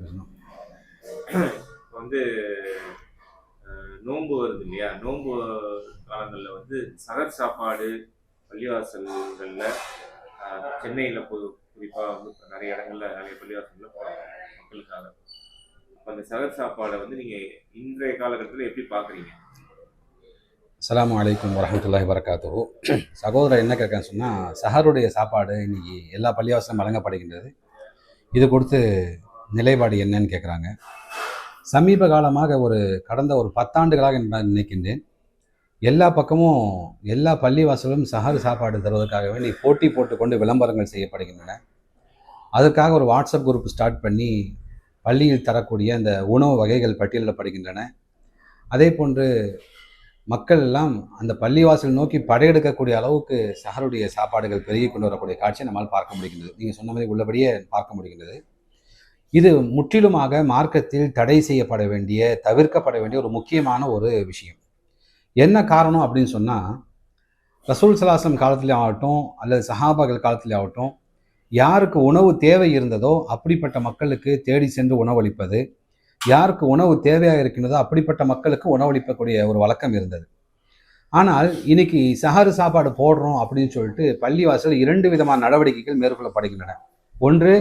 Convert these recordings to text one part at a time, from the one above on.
பேசணும். வந்து நோன்பு வருது இல்லையா? நோன்பு காலங்களில் வந்து சகர் சாப்பாடு பள்ளிவாசல்களில் சென்னையில் குறிப்பாக வந்து நிறைய இடங்களில் நிறைய பள்ளிவாசல்களில் போகிறாங்க மக்களுக்காக. அப்போ அந்த சகர் சாப்பாடை வந்து நீங்கள் இன்றைய காலகட்டத்தில் எப்படி பார்க்குறீங்க? அஸ்ஸலாமு அலைக்கும் வரஹ்மத்துல்லாஹி வபரகாத்துஹு. சகோதரர் என்ன கேட்கன்னு சொன்னால், சஹருடைய சாப்பாடு இன்னைக்கு எல்லா பள்ளிவாசலும் வழங்கப்படுகின்றது. இது கொடுத்து நிலைப்பாடு என்னன்னு கேட்குறாங்க. சமீப காலமாக கடந்த ஒரு 10 ஆண்டுகளாக நான் நினைக்கின்றேன், எல்லா பக்கமும் எல்லா பள்ளிவாசலும் சஹர் சாப்பாடு தருவதற்காக வேண்டி போட்டி போட்டுக்கொண்டு விளம்பரங்கள் செய்யப்படுகின்றன. அதற்காக ஒரு வாட்ஸ்அப் குரூப் ஸ்டார்ட் பண்ணி பள்ளியில் தரக்கூடிய அந்த உணவு வகைகள் பட்டியலிடப்படுகின்றன. அதே போன்று மக்கள் எல்லாம் அந்த பள்ளிவாசல் நோக்கி படையெடுக்கக்கூடிய அளவுக்கு சஹருடைய சாப்பாடுகள் பெருகி கொண்டு வரக்கூடிய காட்சியை நம்மால் பார்க்க முடிகின்றது. நீங்கள் சொன்ன மாதிரி உள்ளபடியே பார்க்க முடிகின்றது. இது முற்றிலுமாக மார்க்கத்தில் தடை செய்யப்பட வேண்டிய, தவிர்க்கப்பட வேண்டிய ஒரு முக்கியமான ஒரு விஷயம். என்ன காரணம் அப்படின்னு சொன்னால், ரசூல் ஸல்லல்லாஹு அலைஹி வஸல்லம் காலத்திலே ஆகட்டும் அல்லது சஹாபாக்கள் காலத்திலே ஆகட்டும், யாருக்கு உணவு தேவை இருந்ததோ அப்படிப்பட்ட மக்களுக்கு தேடி சென்று உணவளிப்பது, யாருக்கு உணவு தேவையாக இருக்கின்றதோ அப்படிப்பட்ட மக்களுக்கு உணவளிக்கக்கூடிய ஒரு வழக்கம் இருந்தது. ஆனால் இன்னைக்கு சஹரு சாப்பாடு போடுறோம் அப்படின்னு சொல்லிட்டு பள்ளிவாசல் 2 விதமான நடவடிக்கைகள் மேற்கொள்ளப்படுகின்றன. ஒன்று,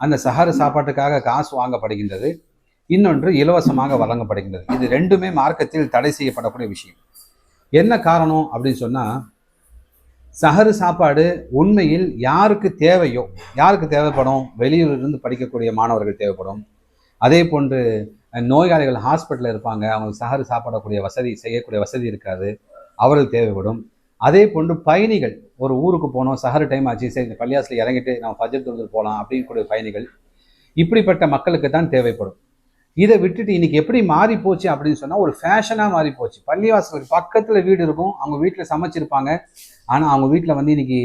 அந்த சஹரு சாப்பாட்டுக்காக காசு வாங்கப்படுகின்றது. இன்னொன்று, இலவசமாக வழங்கப்படுகின்றது. இது ரெண்டுமே மார்க்கத்தில் தடை செய்யப்படக்கூடிய விஷயம். என்ன காரணம் அப்படின்னு சொன்னால், சஹரு சாப்பாடு உண்மையில் யாருக்கு தேவையோ, யாருக்கு தேவைப்படும்? வெளியூரிலிருந்து படிக்கக்கூடிய மாணவர்கள் தேவைப்படும். அதே போன்று நோயாளிகள் ஹாஸ்பிட்டலில் இருப்பாங்க, அவங்க சஹரு சாப்பிடக்கூடிய செய்யக்கூடிய வசதி இருக்காது, அவர்கள் தேவைப்படும். அதே போன்று பயணிகள், ஒரு ஊருக்கு போனோம், சஹரு டைம் ஆச்சு, சரி இந்த பள்ளியாசில் இறங்கிட்டு நம்ம ஃபஜ்ர் தொழுதுட்டு போகலாம் அப்படிங்கக்கூடிய பயணிகள், இப்படிப்பட்ட மக்களுக்கு தான் தேவைப்படும். இதை விட்டுட்டு இன்னைக்கு எப்படி மாறி போச்சு அப்படின்னு சொன்னால், ஒரு ஃபேஷனாக மாறி போச்சு. பள்ளிவாசலுக்கு பக்கத்தில் வீடு இருக்கும், அவங்க வீட்டில் சமைச்சிருப்பாங்க. ஆனால் அவங்க வீட்டில் வந்து இன்னைக்கு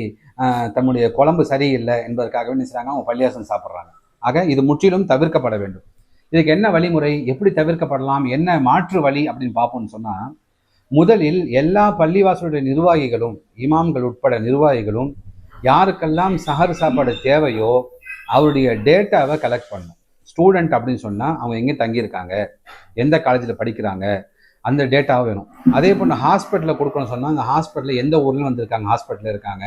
தன்னுடைய குழம்பு சரியில்லை என்பதற்காகவே நினைச்சாங்க அவங்க பள்ளிவாசல் சாப்பிட்றாங்க. ஆக இது முற்றிலும் தவிர்க்கப்பட வேண்டும். இதுக்கு என்ன வழிமுறை, எப்படி தவிர்க்கப்படலாம், என்ன மாற்று வழி அப்படின்னு பார்ப்போம்னு சொன்னால், முதலில் எல்லா பள்ளிவாசலுடைய நிர்வாகிகளும், இமாம்கள் உட்பட நிர்வாகிகளும் யாருக்கெல்லாம் சஹர் சாப்பாடு தேவையோ அவருடைய டேட்டாவை கலெக்ட் பண்ணணும். ஸ்டூடெண்ட் அப்படின்னு சொன்னால் அவங்க எங்கே தங்கியிருக்காங்க, எந்த காலேஜில் படிக்கிறாங்க, அந்த டேட்டாவை வேணும். அதே போன்று ஹாஸ்பிட்டலில் கொடுக்கணும்னு சொன்னால் அந்த ஹாஸ்பிட்டலில் எந்த ஊர்லேயும் வந்திருக்காங்க, ஹாஸ்பிட்டலில் இருக்காங்க.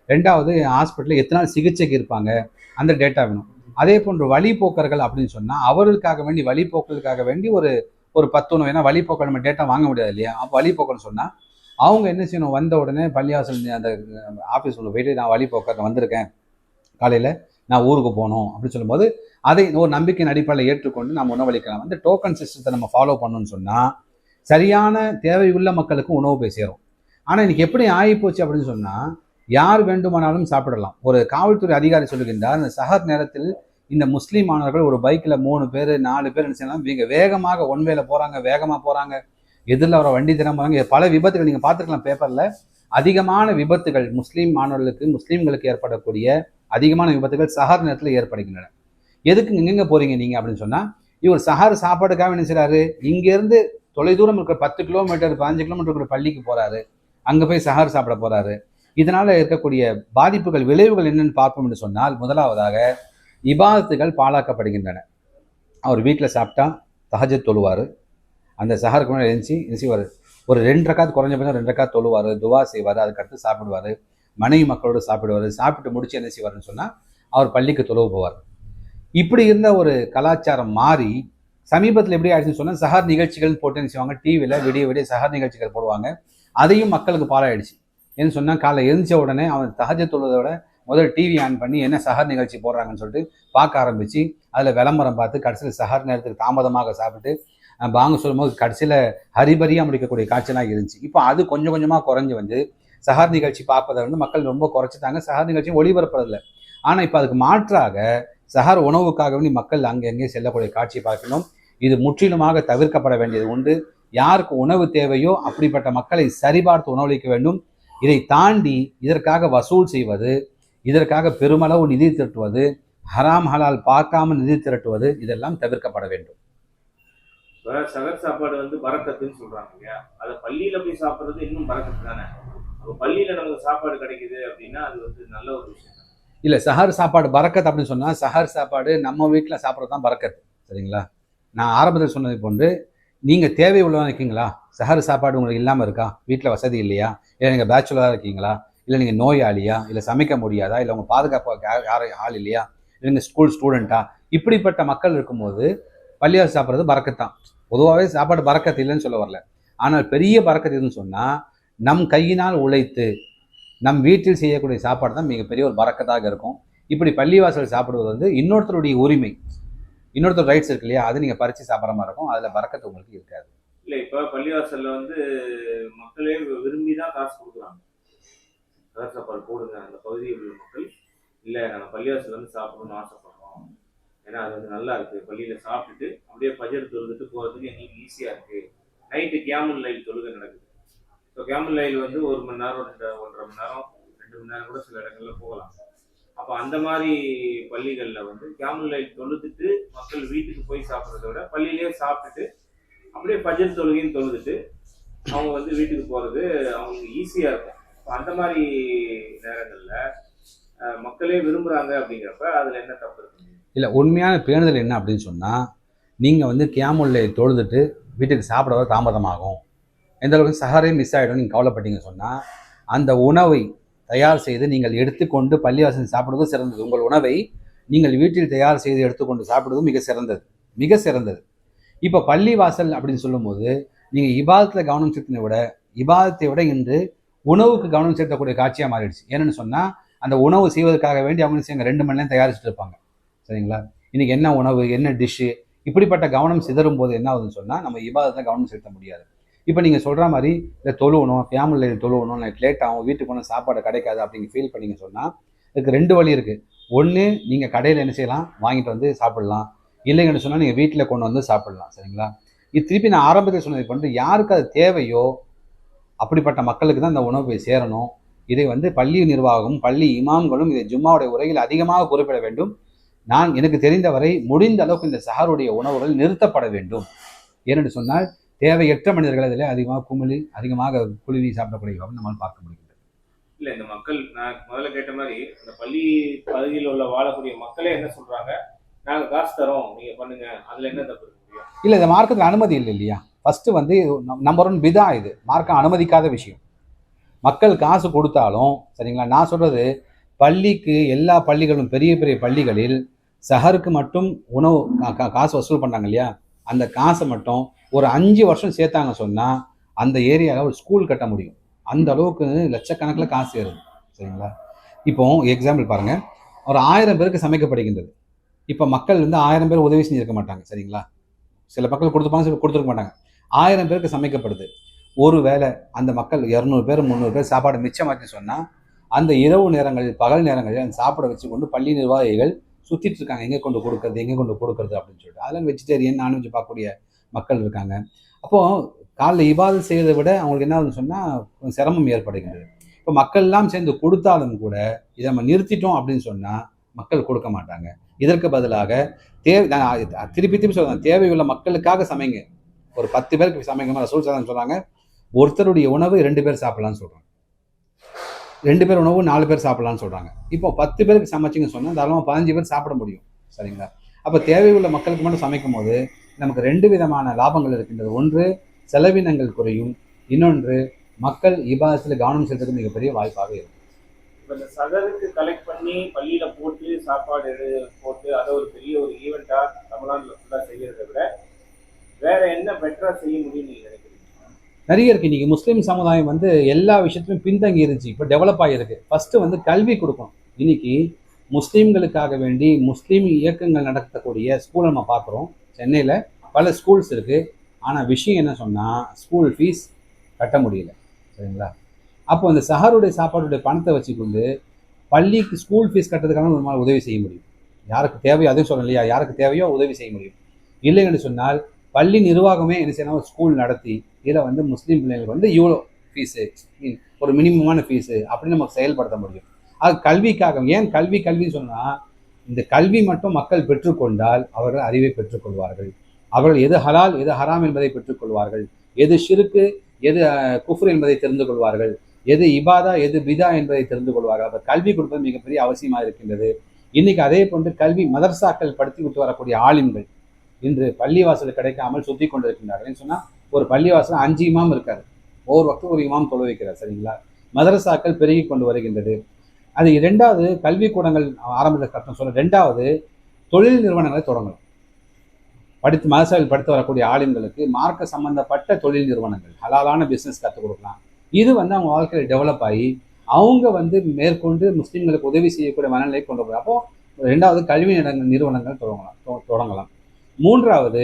ரெண்டாவது, ஹாஸ்பிட்டலில் எத்தனை நாள் சிகிச்சைக்கு இருப்பாங்க, அந்த டேட்டா வேணும். அதே போன்று வழிபோக்கர்கள் அப்படின்னு சொன்னால் அவர்களுக்காக வேண்டி, வழிபோக்கலுக்காக வேண்டி ஒரு 10 ஒன்று, ஏன்னா வழிபோக்கல் நம்ம டேட்டா வாங்க முடியாது இல்லையா? அப்போ வழிபோக்கல்னு சொன்னால் அவங்க என்ன செய்யணும், வந்த உடனே பள்ளிவாசல் அந்த ஆஃபீஸ் உள்ள போயிட்டு, நான் வழிபோக்கல் வந்திருக்கேன், காலையில் நான் ஊருக்கு போகணும் அப்படின்னு சொல்லும்போது அதை ஒரு நம்பிக்கையின் அடிப்படையில் ஏற்றுக்கொண்டு நம்ம உணவளிக்கலாம். அந்த டோக்கன் சிஸ்டத்தை நம்ம ஃபாலோ பண்ணணும்னு சொன்னால் சரியான தேவையுள்ள மக்களுக்கு உணவு போய் சேரும். ஆனால் இன்னைக்கு எப்படி ஆகிப்போச்சு அப்படின்னு சொன்னால், யார் வேண்டுமானாலும் சாப்பிடலாம். ஒரு காவல்துறை அதிகாரி சொல்லுகின்றார், இந்த சஹர் நேரத்தில் இந்த முஸ்லீம் மாணவர்கள் ஒரு பைக்கில் 3 பேர் 4 பேர் என்ன செய்யலாம், வேகமாக ஒன்வேல போகிறாங்க, வேகமாக போகிறாங்க, எதிரில் வர வண்டி தினம் போகிறாங்க. பல விபத்துகள் நீங்கள் பார்த்துருக்கலாம் பேப்பரில். அதிகமான விபத்துகள் முஸ்லீம்களுக்கு ஏற்படக்கூடிய அதிகமான விபத்துகள் சஹர் நேரத்தில் ஏற்படுகின்றன. எதுக்கு எங்கெங்கே போகிறீங்க நீங்கள் அப்படின்னு சொன்னால், இவர் சஹர் சாப்பாடுக்காக என்ன செய்கிறாரு, இங்கேருந்து தொலைதூரம் இருக்கிற 10 கிலோமீட்டர் 15 கிலோமீட்டர் இருக்கிற பள்ளிக்கு போகிறாரு, அங்கே போய் சஹர் சாப்பிட போகிறாரு. இதனால் இருக்கக்கூடிய பாதிப்புகள், விளைவுகள் என்னென்னு பார்ப்போம் என்று சொன்னால், முதலாவதாக இபாதத்துகள் பாழாக்கப்படுகின்றன. அவர் வீட்டில் சாப்பிட்டா தஹஜ்ஜத் தொழுவார், அந்த சஹருக்கு முன்னாடி எழுந்துச்சு ஒரு 2 ரக்காத், குறைஞ்சபட்சம் 2 ரக்காத் தொழுவார், துவா செய்வார், அதுக்கடுத்து சாப்பிடுவார், மனைவி மக்களோடு சாப்பிடுவார். சாப்பிட்டு முடிச்சு என்ன செய்வார்னு சொன்னால் அவர் பள்ளிக்கு தொழுவு போவார். இப்படி இருந்த ஒரு கலாச்சாரம் மாறி சமீபத்தில் எப்படி ஆயிடுச்சுன்னு சொன்னால், சஹர் நிகழ்ச்சிகள் போட்டு என்ன செய்வாங்க, டிவியில் விடிய சஹர் நிகழ்ச்சிகள் போடுவாங்க. அதையும் மக்களுக்கு பாழாயிடுச்சு. ஏன்னு சொன்னால், காலை எழுந்த உடனே அவன் தஹஜ்ஜத் தொழுவதோட முதல் டிவி ஆன் பண்ணி என்ன சஹர் நிகழ்ச்சி போடுறாங்கன்னு சொல்லிட்டு பார்க்க ஆரம்பித்து அதில் விளம்பரம் பார்த்து கடைசியில் சஹர் நேரத்துக்கு தாமதமாக சாப்பிட்டு பாங்க சொல்லும்போது கடைசியில் ஹரிபரியாக முடிக்கக்கூடிய காட்சியெல்லாம் இருந்துச்சு. இப்போ அது கொஞ்சம் கொஞ்சமாக குறைஞ்சி வந்து சஹர் நிகழ்ச்சி பார்ப்பதை வந்து மக்கள் ரொம்ப குறைச்சிட்டாங்க. சஹர் நிகழ்ச்சி ஒளிபரப்புறதில்லை. ஆனால் இப்போ அதுக்கு மாற்றாக சஹர் உணவுக்காக வேண்டி மக்கள் அங்கே செல்லக்கூடிய காட்சியை பார்க்கணும். இது முற்றிலுமாக தவிர்க்கப்பட வேண்டியது உண்டு. யாருக்கு உணவு தேவையோ அப்படிப்பட்ட மக்களை சரிபார்த்து உணவளிக்க வேண்டும். இதை தாண்டி இதற்காக வசூல் செய்வது, இதற்காக பெருமளவு நிதி திரட்டுவது, ஹராம் ஹலால் பார்க்காம நிதி திரட்டுவது, இதெல்லாம் தவிர்க்கப்பட வேண்டும். சகர் சாப்பாடு வந்து பரக்கத்துன்னு சொல்றாங்க இல்லையா? அதை பள்ளியில போய் சாப்பிட்றது இன்னும் பரக்கத்து தானே. அப்போ பள்ளியில நமக்கு சாப்பாடு கிடைக்குது அப்படின்னா அது வந்து நல்ல ஒரு விஷயம். இல்லை, சஹர் சாப்பாடு பரக்கத் அப்படின்னு சொன்னால் சஹர் சாப்பாடு நம்ம வீட்டில் சாப்பிட்றது தான் பரக்கத். சரிங்களா? நான் ஆரம்பத்தில் சொன்னது போன்று நீங்கள் தேவை உள்ளவங்க இருக்கீங்களா? சஹர் சாப்பாடு உங்களுக்கு இல்லாமல் இருக்கா? வீட்டில் வசதி இல்லையா? இல்லை நீங்கள் பேச்சுலராக இருக்கீங்களா? இல்லை நீங்கள் நோயாளியா? இல்லை சமைக்க முடியாதா? இல்லை உங்கள் பாதுகாப்பு யாரும் ஆள் இல்லையா? இல்லை நீங்கள் ஸ்கூல் ஸ்டூடெண்ட்டா? இப்படிப்பட்ட மக்கள் இருக்கும்போது பள்ளியாசல் சாப்பிட்றது பரக்கத்தான். பொதுவாகவே சாப்பாடு பரக்கத்து இல்லைன்னு சொல்ல வரல. ஆனால் பெரிய பரக்கத்து எதுன்னு சொன்னால் நம் கையினால் உழைத்து நம் வீட்டில் செய்யக்கூடிய சாப்பாடு தான் மிகப்பெரிய ஒரு பரக்கத்தாக இருக்கும். இப்படி பள்ளிவாசல் சாப்பிடுவது வந்து இன்னொருத்தருடைய உரிமை, இன்னொருத்தர் ரைட்ஸ் இருக்கு இல்லையா, அது நீங்கள் பறித்து சாப்பிட்ற மாதிரி இருக்கும். அதில் பரக்கத்து உங்களுக்கு இருக்காது. இல்லை, இப்போ பள்ளிவாசலில் வந்து மக்களே விரும்பி தான் காசு கொடுக்குறாங்க. சகர் சாப்பாடு போடுங்க அந்த பகுதியில் உள்ள மக்கள். இல்லை, நாங்கள் பள்ளிவாசல் வந்து சாப்பிடணும்னு ஆசைப்படுறோம், ஏன்னா அது வந்து நல்லா இருக்குது, பள்ளியில் சாப்பிட்டுட்டு அப்படியே பஜர் தொழுதுட்டு போகிறதுக்கு எங்களுக்கு ஈஸியாக இருக்குது. நைட்டு கியாமுல் லைல் தொழுகை நடக்குது. ஸோ கியாமுல் லைல் வந்து 1 மணி நேரம் 1.5 மணி நேரம் 2 மணி நேரம் கூட சில இடங்கள்ல போகலாம். அப்போ அந்த மாதிரி பள்ளிகளில் வந்து கியாமுல் லைல் தொழுதுட்டு மக்கள் வீட்டுக்கு போய் சாப்பிட்றத விட பள்ளியிலேயே சாப்பிட்டுட்டு அப்படியே பஜர் தொழுகையும் தொழுதுட்டு அவங்க வந்து வீட்டுக்கு போகிறது அவங்களுக்கு ஈஸியாக இருக்கும். இப்போ அந்த மாதிரி நேரங்களில் மக்களே விரும்புகிறாங்க அப்படிங்கிறப்ப அதில் என்ன தப்பு இருக்கு? இல்லை, உண்மையான பேணுதல் என்ன அப்படின்னு சொன்னால் நீங்கள் வந்து கியாமுல்லை தொழுதுட்டு வீட்டுக்கு சாப்பிட தாமதமாகும், எந்த அளவுக்கு சஹரையும் மிஸ் ஆகிடும் நீங்கள் கவலைப்பட்டீங்க சொன்னால் அந்த உணவை தயார் செய்து நீங்கள் எடுத்துக்கொண்டு பள்ளிவாசல் சாப்பிடுவது சிறந்தது. உங்கள் உணவை நீங்கள் வீட்டில் தயார் செய்து எடுத்துக்கொண்டு சாப்பிடுவது மிக சிறந்தது, மிக சிறந்தது. இப்போ பள்ளிவாசல் அப்படின்னு சொல்லும்போது நீங்கள் இபாதத்தில் கவனம் செலுத்தினை விட இபாதத்தை விட இன்று உணவுக்கு கவனம் செலுத்தக்கூடிய காட்சியாக மாறிடுச்சு. ஏன்னு சொன்னால் அந்த உணவு செய்வதற்காக வேண்டி அவங்க செய்ய 2 மணி நேரம் தயாரிச்சுட்டு இருப்பாங்க. சரிங்களா? இன்றைக்கி என்ன உணவு, என்ன டிஷ்ஷு, இப்படிப்பட்ட கவனம் சிதறும் போது என்ன ஆகுதுன்னு சொன்னால் நம்ம இபாதத்தில் கவனம் செலுத்த முடியாது. இப்போ நீங்கள் சொல்கிற மாதிரி இதை தொழுவணும், கியாமுல் லைல் தொழுவணும், எனக்கு லேட் ஆகும், வீட்டுக்கு போனால் சாப்பாடு கிடைக்காது அப்படிங்க ஃபீல் பண்ணிங்க சொன்னால் இதுக்கு 2 வழி இருக்குது. ஒன்று, நீங்கள் கடையில் என்ன செய்யலாம், வாங்கிட்டு வந்து சாப்பிடலாம். இல்லைங்கன்னு சொன்னால் நீங்கள் வீட்டில் கொண்டு வந்து சாப்பிடலாம். சரிங்களா? இது திருப்பி நான் ஆரம்பத்தில் சொன்னதை கொண்டு யாருக்கு அது தேவையோ அப்படிப்பட்ட மக்களுக்கு தான் இந்த உணவு போய் சேரணும். இதை வந்து பள்ளி நிர்வாகமும் பள்ளி இமாம்களும் இதை ஜும்மாவுடைய உரையில் அதிகமாக குறிப்பிட வேண்டும். நான் எனக்கு தெரிந்தவரை முடிந்த அளவுக்கு இந்த சஹருடைய உணவுகள் நிறுத்தப்பட வேண்டும். ஏனென்று சொன்னால் தேவையற்ற மனிதர்கள் அதில் அதிகமாக குழுவி சாப்பிடக்கூடிய நம்மால் பார்க்க முடிகிறது. இல்லை, இந்த மக்கள் நான் முதல்ல கேட்ட மாதிரி இந்த பள்ளி பகுதியில் உள்ள வாழக்கூடிய மக்களே என்ன சொல்றாங்க, நாங்கள் காசு தரோம், நீங்கள் பண்ணுங்க, அதில் என்ன தப்பு இருக்க முடியும்? இல்லை, இந்த மார்க்கத்தில் அனுமதி இல்லை இல்லையா? ஃபஸ்ட்டு வந்து நம்பர் 1 பிதா, இது மார்க்கம் அனுமதிக்காத விஷயம். மக்கள் காசு கொடுத்தாலும் சரிங்களா, நான் சொல்கிறது பள்ளிக்கு எல்லா பள்ளிகளும் பெரிய பெரிய பள்ளிகளில் சஹருக்கு மட்டும் உணவு காசு வசூல் பண்ணாங்க இல்லையா, அந்த காசை மட்டும் ஒரு 5 வருஷம் சேர்த்தாங்க சொன்னால் அந்த ஏரியாவில் ஒரு ஸ்கூல் கட்ட முடியும். அந்த அளவுக்கு லட்சக்கணக்கில் காசு ஏறுது. சரிங்களா? இப்போ எக்ஸாம்பிள் பாருங்கள், ஒரு 1000 பேருக்கு சமைக்கப்படுகின்றது. இப்போ மக்கள் வந்து 1000 பேர் உதவி செஞ்சுருக்க மாட்டாங்க. சரிங்களா? சில மக்கள் கொடுத்துப்பாங்க, சில கொடுத்துருக்க மாட்டாங்க. 1000 பேருக்கு சமைக்கப்படுது. ஒரு வேளை அந்த மக்கள் 200 பேர் 300 பேர் சாப்பாடு மிச்சமாச்சு சொன்னால் அந்த இரவு நேரங்களில் பகல் நேரங்களில் அந்த சாப்பாடை வச்சு கொண்டு பள்ளி நிர்வாகிகள் சுற்றிட்டு இருக்காங்க, எங்கே கொண்டு கொடுக்கறது அப்படின்னு சொல்லிட்டு. அதெல்லாம் வெஜிடேரியன் நான்வெஜ் பார்க்கக்கூடிய மக்கள் இருக்காங்க. அப்போது காலைல இபாதத் செய்வதை விட அவங்களுக்கு என்ன ஆகுதுன்னு சொன்னால் சிரமம் ஏற்படுகிறது. இப்போ மக்கள் எல்லாம் சேர்ந்து கொடுத்தாலும் கூட இதை நம்ம நிறுத்திட்டோம் அப்படின்னு சொன்னால் மக்கள் கொடுக்க மாட்டாங்க. இதற்கு பதிலாக திருப்பி சொல்கிறேன், தேவையுள்ள மக்களுக்காக சமைங்க. ஒரு 10 பேருக்கு சமைக்கணும் ரசூல் ஸல்லல்லாஹு சொல்கிறாங்க. ஒருத்தருடைய உணவு 2 பேர் சாப்பிட்லான்னு சொல்கிறாங்க. 2 பேர் உணவு 4 பேர் சாப்பிட்லான்னு சொல்கிறாங்க. இப்போ 10 பேருக்கு சமைச்சிங்க சொன்னால் தாராளமாக 15 பேர் சாப்பிட முடியும். சரிங்களா? அப்போ தேவையுள்ள மக்களுக்கு மட்டும் சமைக்கும் போது நமக்கு 2 விதமான லாபங்கள் இருக்கின்றது. ஒன்று, செலவினங்கள் குறையும். இன்னொன்று, மக்கள் இபாதத்தில் கவனம் செலுத்துறது மிகப்பெரிய வாய்ப்பாக இருக்கும். இப்போ இந்த சகருக்கு கலெக்ட் பண்ணி பள்ளியில் போட்டு சாப்பாடு போட்டு அதை ஒரு பெரிய ஒரு ஈவெண்ட்டாக ரமலானில் ஃபுல்லாக செய்கிறத விட வேற என்ன பெட்டராக செய்ய முடியும்னு நீங்கள் நினைக்கிறீங்க? நிறைய இருக்குது. இன்றைக்கி முஸ்லீம் சமுதாயம் வந்து எல்லா விஷயத்துலையும் பின்தங்கி இருந்துச்சு, இப்போ டெவலப் ஆகியிருக்கு. ஃபஸ்ட்டு வந்து கல்வி கொடுக்கணும். இன்றைக்கி முஸ்லீம்களுக்காக வேண்டி முஸ்லீம் இயக்கங்கள் நடத்தக்கூடிய ஸ்கூலை நம்ம பார்க்குறோம். சென்னையில் பல ஸ்கூல்ஸ் இருக்குது. ஆனால் விஷயம் என்ன சொன்னால் ஸ்கூல் ஃபீஸ் கட்ட முடியல. சரிங்களா? அப்போ அந்த சஹருடைய சாப்பாடுடைய பணத்தை வச்சுக்கொண்டு பள்ளிக்கு ஸ்கூல் ஃபீஸ் கட்டுறதுக்கான ஒரு மாதிரி உதவி செய்ய முடியும். யாருக்கு தேவையோ, அதையும் சொல்லணும் இல்லையா, யாருக்கு தேவையோ உதவி செய்ய முடியும். இல்லைன்னு சொன்னால் பள்ளி நிர்வாகமே என்ன செய்யணும், ஸ்கூல் நடத்தி இதில் வந்து முஸ்லீம் பிள்ளைங்களுக்கு வந்து இவ்வளோ ஃபீஸு, ஒரு மினிமமான ஃபீஸு அப்படின்னு நமக்கு செயல்படுத்த முடியும். அது கல்விக்காக. ஏன் கல்வின்னு சொன்னால் இந்த கல்வி மட்டும் மக்கள் பெற்றுக்கொண்டால் அவர்கள் அறிவை பெற்றுக்கொள்வார்கள். அவர்கள் எது ஹலால் எது ஹராம் என்பதை பெற்றுக்கொள்வார்கள். எது ஷிருக்கு எது குஃப்ர் என்பதை தெரிந்து கொள்வார்கள். எது இபாதா எது பிதா என்பதை தெரிந்து கொள்வார்கள். அப்போ கல்வி கொடுப்பது மிகப்பெரிய அவசியமாக இருக்கின்றது. இன்னைக்கு அதே போன்று கல்வி மதர்சாக்கள் படுத்தி விட்டு வரக்கூடிய ஆலிம்கள் இன்று பள்ளிவாசல் கிடைக்காமல் சுத்தி கொண்டிருக்கின்றார்கள். சொன்னால் ஒரு பள்ளிவாசல் 5 இமாம் இருக்காரு, ஒவ்வொரு வக்தும் ஒரு இமாம் தொழ வைக்கிறார். சரிங்களா? மதரசாக்கள் பெருகி கொண்டு வருகின்றது. அது இரண்டாவது கல்வி கூடங்கள் ஆரம்பத்தில் கட்டணம் சொல்ல. ரெண்டாவது தொழில் நிறுவனங்களை தொடங்கலாம். மதரசாவில் படித்து வரக்கூடிய ஆளுங்களுக்கு மார்க்க சம்பந்தப்பட்ட தொழில் நிறுவனங்கள், ஹலாலான பிஸ்னஸ் கற்றுக் கொடுக்கலாம். இது அவங்க வாழ்க்கையில் டெவலப் ஆகி அவங்க மேற்கொண்டு முஸ்லீம்களுக்கு உதவி செய்யக்கூடிய மனநிலை கொண்டு போய் அப்போ ரெண்டாவது கல்வி நிறுவனங்கள் தொடங்கலாம். மூன்றாவது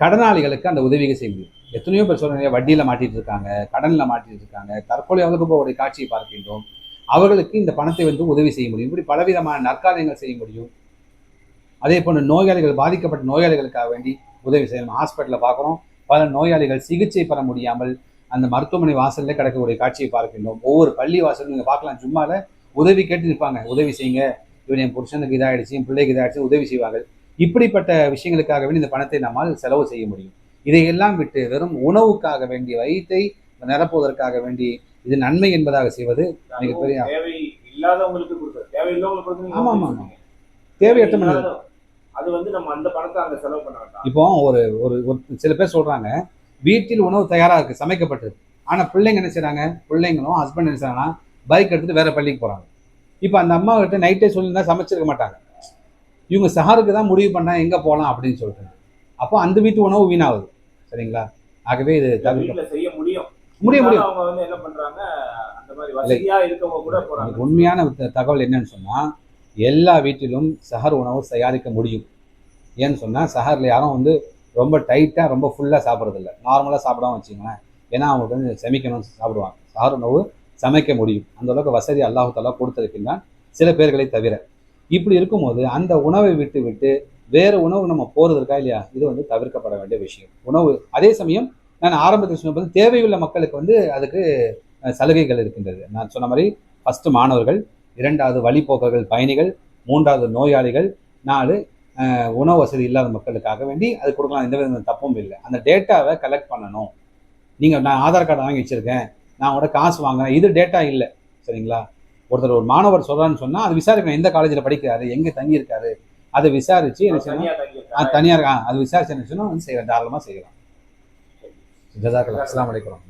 கடனாளிகளுக்கு அந்த உதவிகள் செய்ய முடியும். எத்தனையோ பேர் சொல்றாங்க வட்டியில் மாட்டிட்டு இருக்காங்க, கடனில் மாட்டிட்டு இருக்காங்க, தற்கொலை அவர்களுக்கு காட்சியை பார்க்கின்றோம். அவர்களுக்கு இந்த பணத்தை உதவி செய்ய முடியும். இப்படி பலவிதமான நற்காரியங்கள் செய்ய முடியும். அதே போன்று நோயாளிகள், பாதிக்கப்பட்ட நோயாளிகளுக்காக வேண்டி உதவி செய்யணும். ஹாஸ்பிட்டலில் பார்க்குறோம், பல நோயாளிகள் சிகிச்சை பெற முடியாமல் அந்த மருத்துவமனை வாசல்ல கிடக்கக்கூடிய காட்சியை பார்க்கின்றோம். ஒவ்வொரு பள்ளி வாசலும் நீங்கள் பார்க்கலாம், சும்மால உதவி கேட்டு இருப்பாங்க. உதவி செய்யுங்க, இவன் என் புருஷனுக்கு இதாகிடுச்சு, என் பிள்ளைக்கு இதாகிடுச்சு, உதவி செய்வார்கள். இப்படிப்பட்ட விஷயங்களுக்காக வேண்டி இந்த பணத்தை நம்மால் செலவு செய்ய முடியும். இதையெல்லாம் விட்டு வெறும் உணவுக்காக வேண்டி, வயிற்றை நிரப்புவதற்காக வேண்டி இது நன்மை என்பதாக செய்வது மிகப்பெரிய ஆமா ஆமா ஆமா தேவையற்ற. அது நம்ம அந்த பணத்தை அங்க செலவு பண்ண வேண்டாம். இப்போ ஒரு சில பேர் சொல்றாங்க வீட்டில் உணவு தயாரா இருக்கு, சமைக்கப்பட்டிருக்கு. ஆனா பிள்ளைங்க என்ன செய்றாங்க, பிள்ளைங்களும் ஹஸ்பண்ட் என்ன செய்றாங்கன்னா பைக் எடுத்துட்டு வேற பள்ளிக்கு போறாங்க. இப்போ அந்த அம்மா கிட்ட நைட்டே சொல்லியிருந்தா சமைச்சிருக்க மாட்டாங்க. இவங்க சஹருக்கு தான் முடிவு பண்ணா எங்க போகலாம் அப்படின்னு சொல்லிட்டு. அப்போ அந்த வீட்டு உணவு வீணாகுது. சரிங்களா? ஆகவே இது செய்ய முடியும். அவங்க என்ன பண்றாங்க, அந்த மாதிரி வசதியா இருக்கவங்க கூட போறாங்க. உண்மையான தகவல் என்னன்னு சொன்னா, எல்லா வீட்டிலும் சஹர் உணவு தயாரிக்க முடியும். ஏன்னு சொன்னால் சஹரில் யாரும் ரொம்ப டைட்டாக ரொம்ப ஃபுல்லாக சாப்பிட்றதில்ல, நார்மலாக சாப்பிடாம வச்சுங்களேன். ஏன்னா அவங்களுக்கு சமைக்கணும்னு சாப்பிடுவாங்க. சஹர் உணவு சமைக்க முடியும். அந்த அளவுக்கு வசதி அல்லாஹ் தஆலா கொடுத்திருக்கின்றான், சில பேர்களை தவிர. இப்படி இருக்கும்போது அந்த உணவை விட்டு விட்டு வேறு உணவு நம்ம போகிறது இருக்கா இல்லையா, இது தவிர்க்கப்பட வேண்டிய விஷயம். உணவு அதே சமயம் நான் ஆரம்பத்தில் சொன்னபோது தேவையுள்ள மக்களுக்கு அதுக்கு சலுகைகள் இருக்கின்றது. நான் சொன்ன மாதிரி ஃபஸ்ட்டு மாணவர்கள், இரண்டாவது வழிபோக்கர்கள் பயணிகள், மூன்றாவது நோயாளிகள், 4 உணவு வசதி இல்லாத மக்களுக்காக வேண்டி அது கொடுக்கலாம். எந்த வித தப்பும் இல்லை. அந்த டேட்டாவை கலெக்ட் பண்ணணும். நான் ஆதார் கார்டு வாங்கி வச்சுருக்கேன், நான் கூட காசு வாங்குறேன், இது டேட்டா இல்லை. சரிங்களா? ஒருத்தர் ஒரு மாணவர் சொல்கிறான்னு சொன்னால் அது விசாரிக்கணும். எந்த காலேஜில் படிக்கிறாரு, எங்கே தங்கியிருக்காரு, அதை விசாரித்து என்ன செய்யணும், தனியார் அது விசாரிச்சு என்ன செய்யணும், செய்யலாம், தாராளமாக செய்யலாம். ஜஸாக்கல்லாஹ். அஸ்ஸலாமு அலைக்கும்.